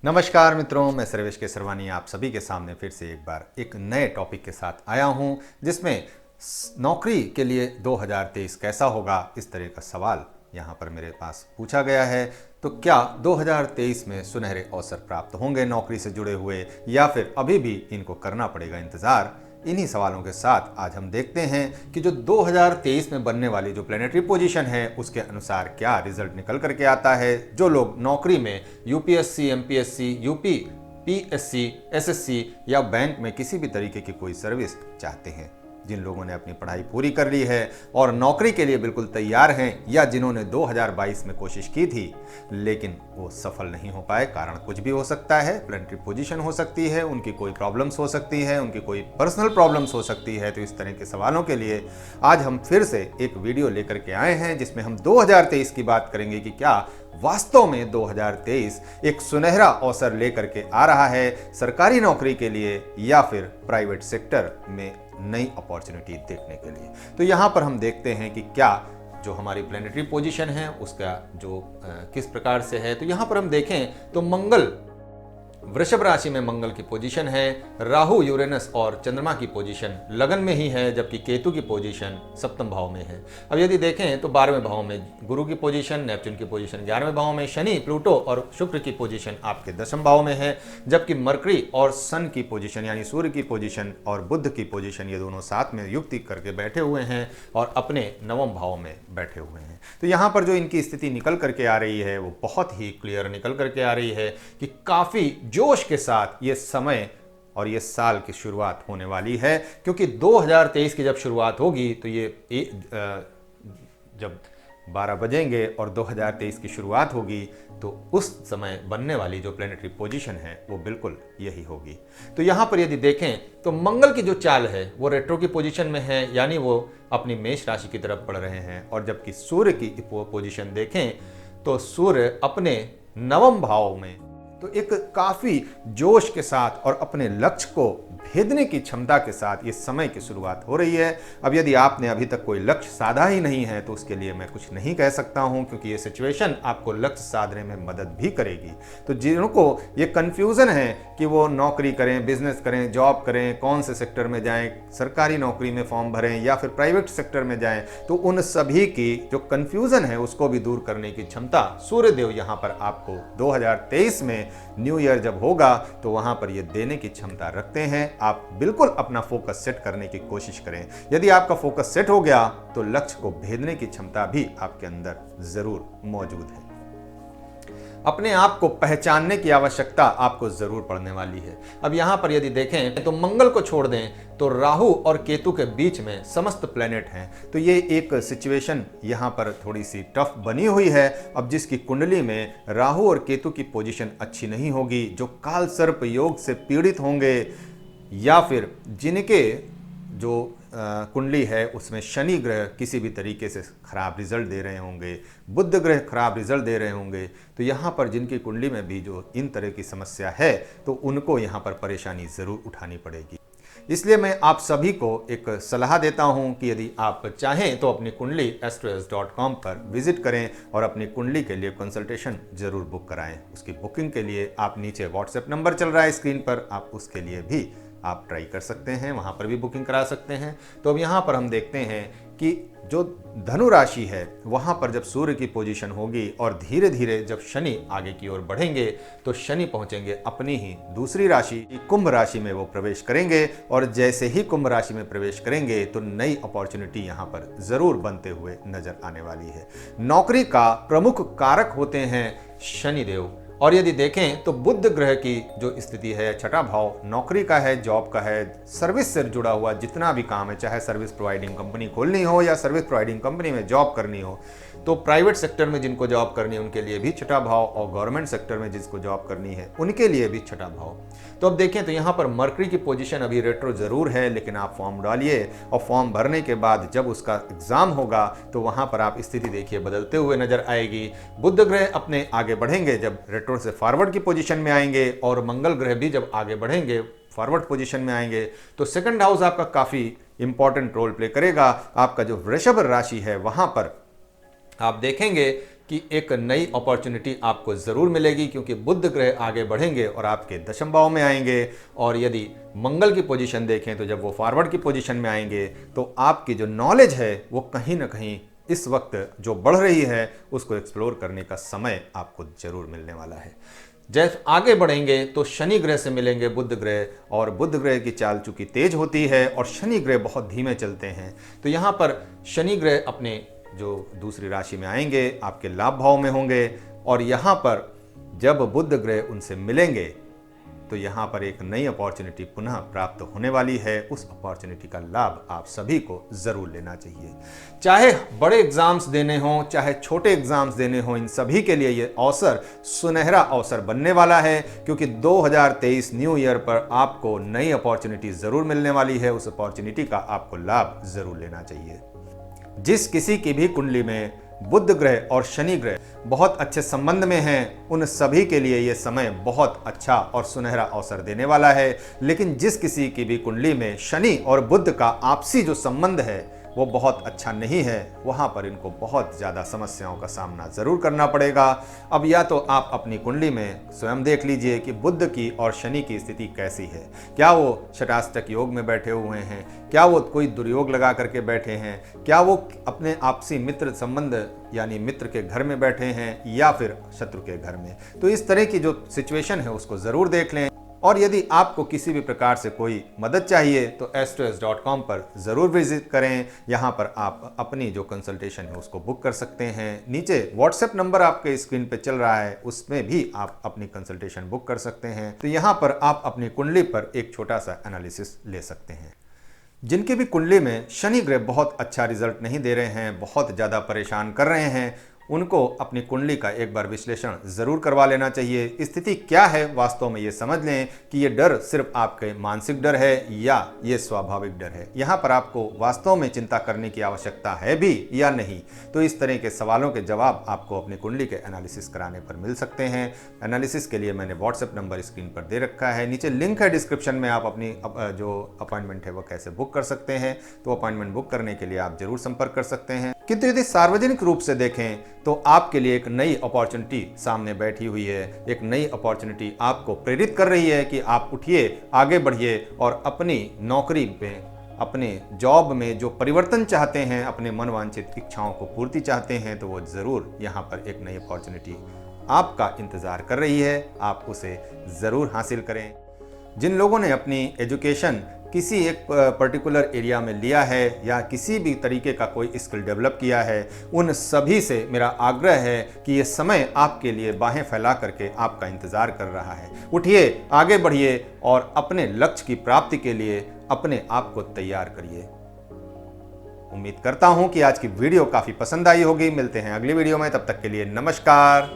नमस्कार मित्रों, मैं सर्वेश केसरवानी आप सभी के सामने फिर से एक बार एक नए टॉपिक के साथ आया हूं, जिसमें नौकरी के लिए 2023 कैसा होगा, इस तरह का सवाल यहां पर मेरे पास पूछा गया है। तो क्या 2023 में सुनहरे अवसर प्राप्त होंगे नौकरी से जुड़े हुए, या फिर अभी भी इनको करना पड़ेगा इंतज़ार? इन्हीं सवालों के साथ आज हम देखते हैं कि जो 2023 में बनने वाली जो प्लेनेटरी पोजीशन है उसके अनुसार क्या रिजल्ट निकल करके आता है। जो लोग नौकरी में UPSC, MPSC, UP, PSC, SSC या बैंक में किसी भी तरीके की कोई सर्विस चाहते हैं, जिन लोगों ने अपनी पढ़ाई पूरी कर ली है और नौकरी के लिए बिल्कुल तैयार हैं, या जिन्होंने 2022 में कोशिश की थी लेकिन वो सफल नहीं हो पाए, कारण कुछ भी हो सकता है, प्लेनेटरी पोजीशन हो सकती है, उनकी कोई प्रॉब्लम्स हो सकती है, उनकी कोई पर्सनल प्रॉब्लम्स हो सकती है। तो इस तरह के सवालों के लिए आज हम फिर से एक वीडियो लेकर के आए हैं, जिसमें हम 2023 की बात करेंगे कि क्या वास्तव में 2023 एक सुनहरा अवसर लेकर के आ रहा है सरकारी नौकरी के लिए, या फिर प्राइवेट सेक्टर में नई अपॉर्चुनिटी देखने के लिए। तो यहां पर हम देखते हैं कि क्या जो हमारी प्लेनेटरी पोजीशन है उसका जो किस प्रकार से है। तो यहां पर हम देखें तो मंगल वृषभ राशि में मंगल की पोजीशन है, राहु, यूरेनस और चंद्रमा की पोजीशन लगन में ही है, जबकि केतु की पोजीशन सप्तम भाव में है। अब यदि देखें तो 12वें भाव में गुरु की पोजीशन, नेपच्यून की पोजीशन 11वें भाव में, शनि, प्लूटो और शुक्र की पोजीशन आपके 10वें भाव में है, जबकि मरकरी और सन की पोजीशन यानी सूर्य की पोजीशन और बुध की पोजीशन ये दोनों साथ में युक्ति करके बैठे हुए हैं और अपने 9वें भाव में बैठे हुए हैं। तो यहाँ पर जो इनकी स्थिति निकल करके आ रही है वो बहुत ही क्लियर निकल करके आ रही है कि काफ़ी जोश के साथ ये समय और ये साल की शुरुआत होने वाली है, क्योंकि 2023 की जब शुरुआत होगी तो ये जब 12 बजेंगे और 2023 की शुरुआत होगी तो उस समय बनने वाली जो प्लेनेटरी पोजीशन है वो बिल्कुल यही होगी। तो यहाँ पर यदि देखें तो मंगल की जो चाल है वो रेट्रो की पोजीशन में है, यानी वो अपनी मेष राशि की तरफ बढ़ रहे हैं, और जबकि सूर्य की पोजीशन देखें तो सूर्य अपने 9वें भाव में, तो एक काफ़ी जोश के साथ और अपने लक्ष्य को भेदने की क्षमता के साथ ये समय की शुरुआत हो रही है। अब यदि आपने अभी तक कोई लक्ष्य साधा ही नहीं है तो उसके लिए मैं कुछ नहीं कह सकता हूं, क्योंकि ये सिचुएशन आपको लक्ष्य साधने में मदद भी करेगी। तो जिनको ये कन्फ्यूज़न है कि वो नौकरी करें, बिजनेस करें, जॉब करें, कौन से सेक्टर में जाएं, सरकारी नौकरी में फॉर्म भरें या फिर प्राइवेट सेक्टर में जाएं, तो उन सभी की जो कन्फ्यूज़न है उसको भी दूर करने की क्षमता सूर्यदेव यहाँ पर आपको 2023 में न्यू ईयर जब होगा तो वहां पर ये देने की क्षमता रखते हैं। आप बिल्कुल अपना फोकस सेट करने की कोशिश करें। यदि आपका फोकस सेट हो गया तो लक्ष्य को भेदने की क्षमता भी आपके अंदर जरूर मौजूद है। अपने आप को पहचानने की आवश्यकता आपको जरूर पड़ने वाली है। अब यहां पर यदि देखें तो मंगल को छोड़ दें तो राहु और केतु के बीच में समस्त प्लेनेट हैं, तो ये एक सिचुएशन यहां पर थोड़ी सी टफ बनी हुई है। अब जिसकी कुंडली में राहु और केतु की पोजीशन अच्छी नहीं होगी, जो काल सर्प योग से पीड़ित होंगे, या फिर जिनके जो कुंडली है उसमें शनि ग्रह किसी भी तरीके से खराब रिजल्ट दे रहे होंगे, बुध ग्रह खराब रिजल्ट दे रहे होंगे, तो यहाँ पर जिनकी कुंडली में भी जो इन तरह की समस्या है तो उनको यहाँ पर परेशानी ज़रूर उठानी पड़ेगी। इसलिए मैं आप सभी को एक सलाह देता हूं कि यदि आप चाहें तो अपनी कुंडली astros.com पर विजिट करें और अपनी कुंडली के लिए कंसल्टेशन जरूर बुक कराएं। उसकी बुकिंग के लिए आप नीचे व्हाट्सएप नंबर चल रहा है स्क्रीन पर, आप उसके लिए भी आप ट्राई कर सकते हैं, वहां पर भी बुकिंग करा सकते हैं। तो अब यहाँ पर हम देखते हैं कि जो धनु राशि है वहां पर जब सूर्य की पोजीशन होगी और धीरे धीरे जब शनि आगे की ओर बढ़ेंगे तो शनि पहुंचेंगे अपनी ही दूसरी राशि कुंभ राशि में वो प्रवेश करेंगे, और जैसे ही कुंभ राशि में प्रवेश करेंगे तो नई अपॉर्चुनिटी यहां पर जरूर बनते हुए नजर आने वाली है। नौकरी का प्रमुख कारक होते हैं शनिदेव, और यदि देखें तो बुध ग्रह की जो स्थिति है, छठा भाव नौकरी का है, जॉब का है, सर्विस से जुड़ा हुआ जितना भी काम है, चाहे सर्विस प्रोवाइडिंग कंपनी खोलनी हो या सर्विस प्रोवाइडिंग कंपनी में जॉब करनी हो, तो प्राइवेट सेक्टर में जिनको जॉब करनी है उनके लिए भी छठा भाव, और गवर्नमेंट सेक्टर में जिसको जॉब करनी है उनके लिए भी छठा भाव। तो अब देखें तो यहाँ पर मरकरी की पोजीशन अभी रेट्रो जरूर है, लेकिन आप फॉर्म डालिए और फॉर्म भरने के बाद जब उसका एग्जाम होगा तो वहाँ पर आप स्थिति देखिए बदलते हुए नजर आएगी। बुध ग्रह अपने आगे बढ़ेंगे जब रेट्रो से फॉरवर्ड की पोजीशन में आएंगे, और मंगल ग्रह भी जब आगे बढ़ेंगे फॉरवर्ड पोजीशन में आएंगे, तो सेकंड हाउस आपका काफ़ी इंपॉर्टेंट रोल प्ले करेगा। आपका जो वृषभ राशि है वहाँ पर आप देखेंगे कि एक नई अपॉर्चुनिटी आपको ज़रूर मिलेगी, क्योंकि बुध ग्रह आगे बढ़ेंगे और आपके दशम भाव में आएंगे। और यदि मंगल की पोजीशन देखें तो जब वो फॉरवर्ड की पोजीशन में आएंगे तो आपकी जो नॉलेज है वो कहीं ना कहीं इस वक्त जो बढ़ रही है उसको एक्सप्लोर करने का समय आपको जरूर मिलने वाला है। जैसे आगे बढ़ेंगे तो शनि ग्रह से मिलेंगे बुध ग्रह, और बुध ग्रह की चाल चूंकि तेज होती है और शनि ग्रह बहुत धीमे चलते हैं, तो यहाँ पर शनि ग्रह अपने जो दूसरी राशि में आएंगे, आपके लाभ भाव में होंगे, और यहाँ पर जब बुध ग्रह उनसे मिलेंगे तो यहाँ पर एक नई अपॉर्चुनिटी पुनः प्राप्त होने वाली है। उस अपॉर्चुनिटी का लाभ आप सभी को ज़रूर लेना चाहिए। चाहे बड़े एग्जाम्स देने हों, चाहे छोटे एग्जाम्स देने हों, इन सभी के लिए ये अवसर सुनहरा अवसर बनने वाला है, क्योंकि 2023 न्यू ईयर पर आपको नई अपॉर्चुनिटी ज़रूर मिलने वाली है। उस अपॉर्चुनिटी का आपको लाभ ज़रूर लेना चाहिए। जिस किसी की भी कुंडली में बुध ग्रह और शनि ग्रह बहुत अच्छे संबंध में हैं, उन सभी के लिए ये समय बहुत अच्छा और सुनहरा अवसर देने वाला है। लेकिन जिस किसी की भी कुंडली में शनि और बुध का आपसी जो संबंध है वो बहुत अच्छा नहीं है, वहाँ पर इनको बहुत ज़्यादा समस्याओं का सामना ज़रूर करना पड़ेगा। अब या तो आप अपनी कुंडली में स्वयं देख लीजिए कि बुध की और शनि की स्थिति कैसी है। क्या वो षटाष्टक योग में बैठे हुए हैं, क्या वो कोई दुर्योग लगा करके बैठे हैं, क्या वो अपने आपसी मित्र संबंध यानी मित्र के घर में बैठे हैं या फिर शत्रु के घर में। तो इस तरह की जो सिचुएशन है उसको ज़रूर देख लें। और यदि आपको किसी भी प्रकार से कोई मदद चाहिए तो astros.com पर ज़रूर विजिट करें। यहाँ पर आप अपनी जो कंसल्टेशन है उसको बुक कर सकते हैं। नीचे व्हाट्सएप नंबर आपके स्क्रीन पे चल रहा है, उसमें भी आप अपनी कंसल्टेशन बुक कर सकते हैं। तो यहाँ पर आप अपनी कुंडली पर एक छोटा सा एनालिसिस ले सकते हैं। जिनकी भी कुंडली में शनि ग्रह बहुत अच्छा रिजल्ट नहीं दे रहे हैं, बहुत ज़्यादा परेशान कर रहे हैं, उनको अपनी कुंडली का एक बार विश्लेषण ज़रूर करवा लेना चाहिए। स्थिति क्या है वास्तव में ये समझ लें कि ये डर सिर्फ आपके मानसिक डर है या ये स्वाभाविक डर है। यहाँ पर आपको वास्तव में चिंता करने की आवश्यकता है भी या नहीं। तो इस तरह के सवालों के जवाब आपको अपनी कुंडली के एनालिसिस कराने पर मिल सकते हैं। एनालिसिस के लिए मैंने व्हाट्सएप नंबर स्क्रीन पर दे रखा है, नीचे लिंक है डिस्क्रिप्शन में। आप अपनी जो अपॉइंटमेंट है वो कैसे बुक कर सकते हैं, तो अपॉइंटमेंट बुक करने के लिए आप जरूर संपर्क कर सकते हैं। किंतु यदि सार्वजनिक रूप से देखें तो आपके लिए एक नई अपॉर्चुनिटी सामने बैठी हुई है। एक नई अपॉर्चुनिटी आपको प्रेरित कर रही है कि आप उठिए, आगे बढ़िए और अपनी नौकरी में, अपने जॉब में जो परिवर्तन चाहते हैं, अपने मनवांछित इच्छाओं को पूर्ति चाहते हैं, तो वो ज़रूर यहाँ पर एक नई अपॉर्चुनिटी आपका इंतज़ार कर रही है। आप उसे ज़रूर हासिल करें। जिन लोगों ने अपनी एजुकेशन किसी एक पर्टिकुलर एरिया में लिया है या किसी भी तरीके का कोई स्किल डेवलप किया है, उन सभी से मेरा आग्रह है कि ये समय आपके लिए बाहें फैला करके आपका इंतज़ार कर रहा है। उठिए, आगे बढ़िए और अपने लक्ष्य की प्राप्ति के लिए अपने आप को तैयार करिए। उम्मीद करता हूँ कि आज की वीडियो काफ़ी पसंद आई होगी। मिलते हैं अगली वीडियो में, तब तक के लिए नमस्कार।